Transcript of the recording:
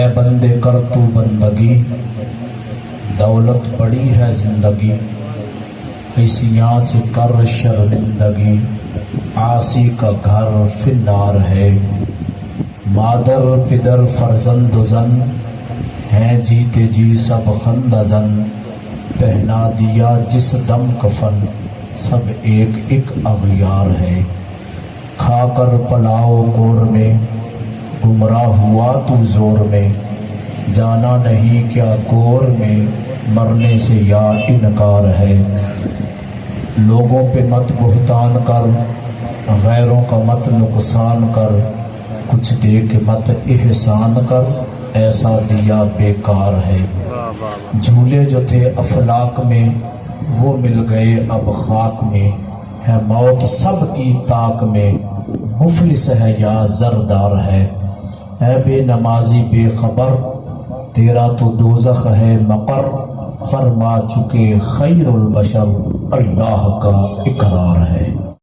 اے بندے کر تو بندگی، دولت بڑی ہے زندگی، حیثیاں سے کر شرمندگی، عاصی کا گھر فنار ہے۔ مادر پدر فرزند و زن، ہیں جیتے جی سب خندہ زن، پہنا دیا جس دم کفن، سب ایک ایک اغیار ہے۔ کھا کر پلاؤ گور میں، گمراہ ہوا تو زور میں، جانا نہیں کیا گور میں، مرنے سے یا انکار ہے۔ لوگوں پہ مت بہتان کر، غیروں کا مت نقصان کر، کچھ دے کے مت احسان کر، ایسا دیا بیکار ہے۔ جھولے جو تھے افلاک میں، وہ مل گئے اب خاک میں، ہے موت سب کی طاق میں، مفلس ہے یا زردار ہے۔ اے بے نمازی بے خبر، تیرا تو دوزخ ہے مقر، فرما چکے خیر البشر، اللہ کا اقرار ہے۔